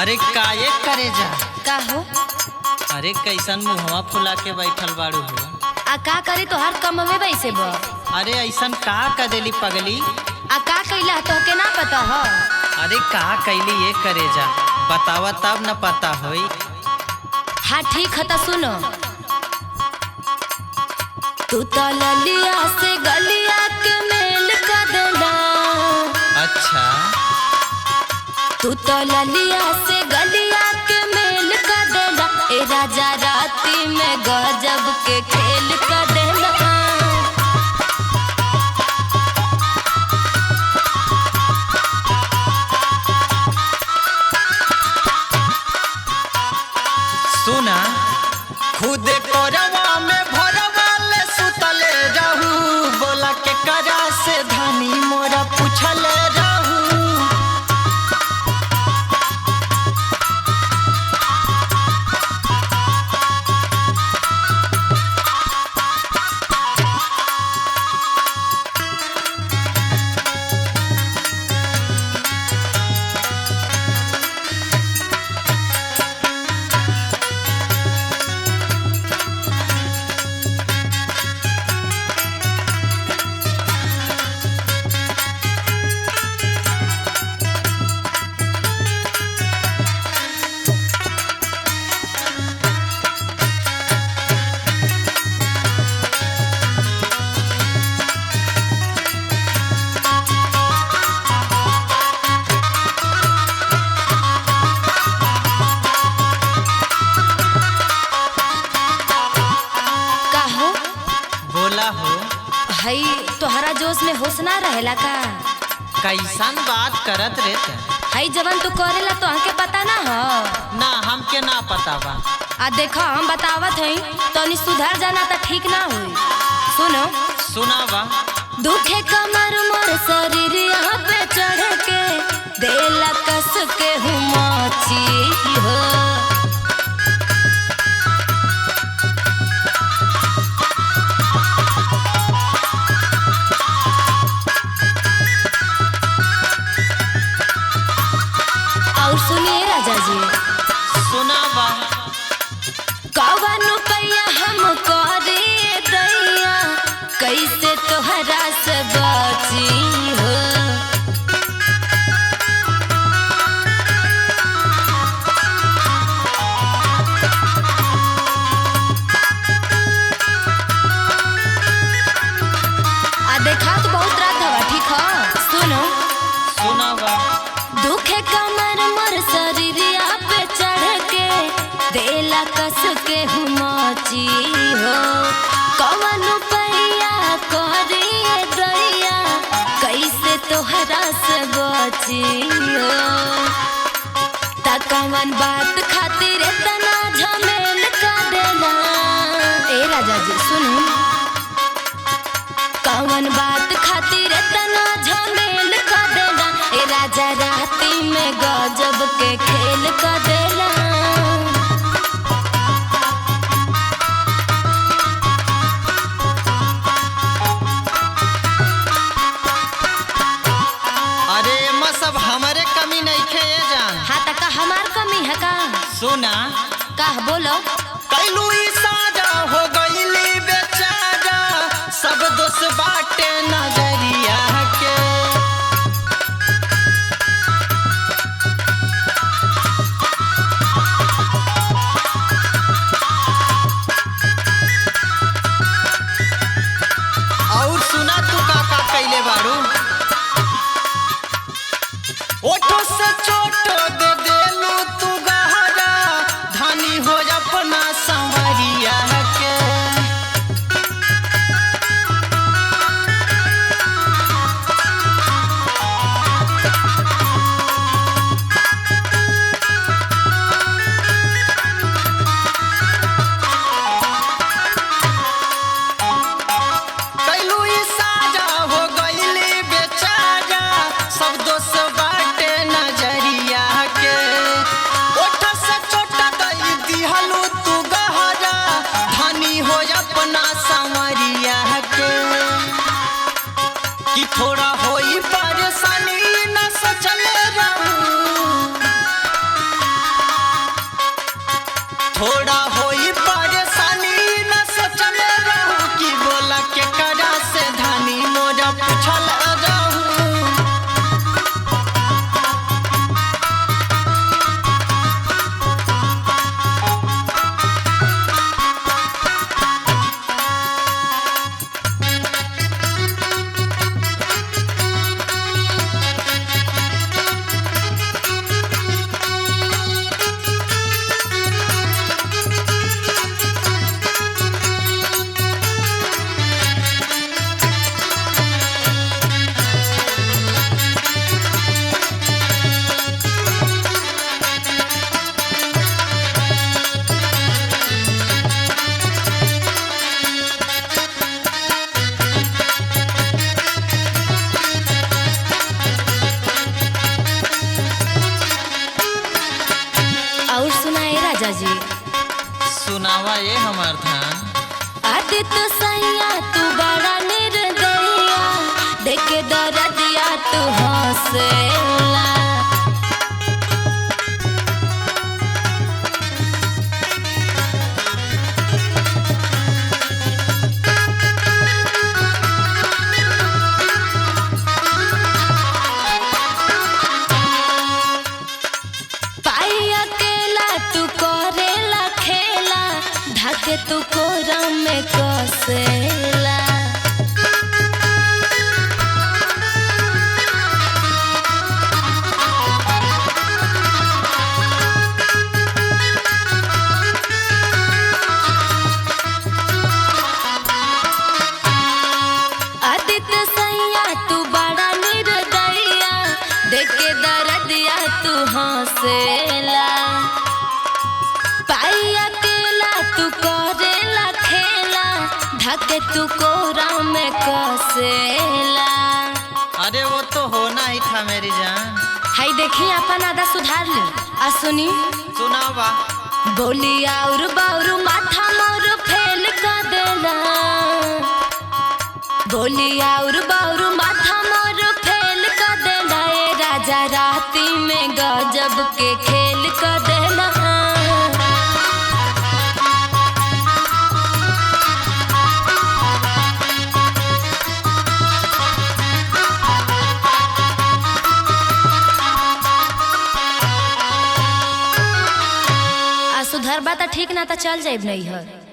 अरे काये करे जा का हो? अरे कैसन मुहवा फुला के बैठल बाड़ू हो। आ का करे तोहार कमवे वैसे बा? अरे ऐसन का कर देली पगली। आ का कइला तोहके ना पता ह? अरे का कैली ये करे जा बतावा तब न पता होई। हाँ ठीक है तो सुनो। तू तो ललिया से गलिया के मेल कर देला। अच्छा तू तो ललिया से गलिया के मेल कर देला। ए राजा राती में गजब के खेल कर देला। सुना खुद कोरवा में भरवा ले सुतले रहू बोला के करा से धनी मोरा पूछले रहू। बोला हो हई तोहरा जोश में होश ना रहेला का? कैसन बात करत रे ते? हई जवन तू करेला तो हमके पता ना हो? ना हमके ना पता बा। आ देखो हम बतावत हई तनी सुधर जाना तो ठीक ना हुई। सुनो सुना बा। दुखे कमर मोर शरीर यहाँ पे चढ़ के देला कस के हुमाची हो। और सुनिए राजा जी सुना बा। कवन पैया हम करे दैया कैसे तोहरा से बची हो। आ देखा तो बहुत रात हवा ठीक है। सुनो सुना बा। दुखे कमर मोर शरीरिया पे चढ़ के देला कस के हुमाची हो। कवन पैया करिए दैया कैसे तोहरा से बची हो। त कवन बात खातिर इतना झमेल कर देला। ए राजा जी सुनो कवन बात खातिर इतना झमेल कर देला। ए राजा राती में गजब के खेल कर देला। अरे म सब हमारे कमी नहीं खे ये जान। हाँ तक हमार कमी है का? सुना का बोलो। कैलू इशारा हो गईली बेचारा सब दोस्त बाटे नजरिया के। और सुना तू का कैले बारू ओठो से चोटो दे देलू तू गहरा धनी हो अपना संवरिया के। कैलू इशारा हो गईली बेचारा सब दोस्त बाटे नजरिया होई परेशानी न सोचले रहू कि बोला के करा से धानी मोरा पूछल रहू। और सुनाए राजा जी। सुनावा ये हमार धान। आदित्य सैया तू बड़ा निर्दयिया, देखे दरदिया तू हंसेला। पाई अकेला तू करेला खेला, ढाके तू कोरा में कसेला। आदित्य सैया तू बड़ा निर्दयिया, देखे दरदिया तू हंसेला। पाई अकेला तू करेला खेला, ढाके तू कोरा में कसेला। अरे वो तो होना ही था मेरी जान। हाय देखी अपन आदा सुधार ले। आ सुनी सुनावा। बोली और बाउरू माथा मोर फेल कर देला। बोली और बाउरू माथा मोर फेल कर देला। ए राजा राती में गजब के खेल कर देला। आ सुधर बात ठीक ना तो चल जाइब नहीं है।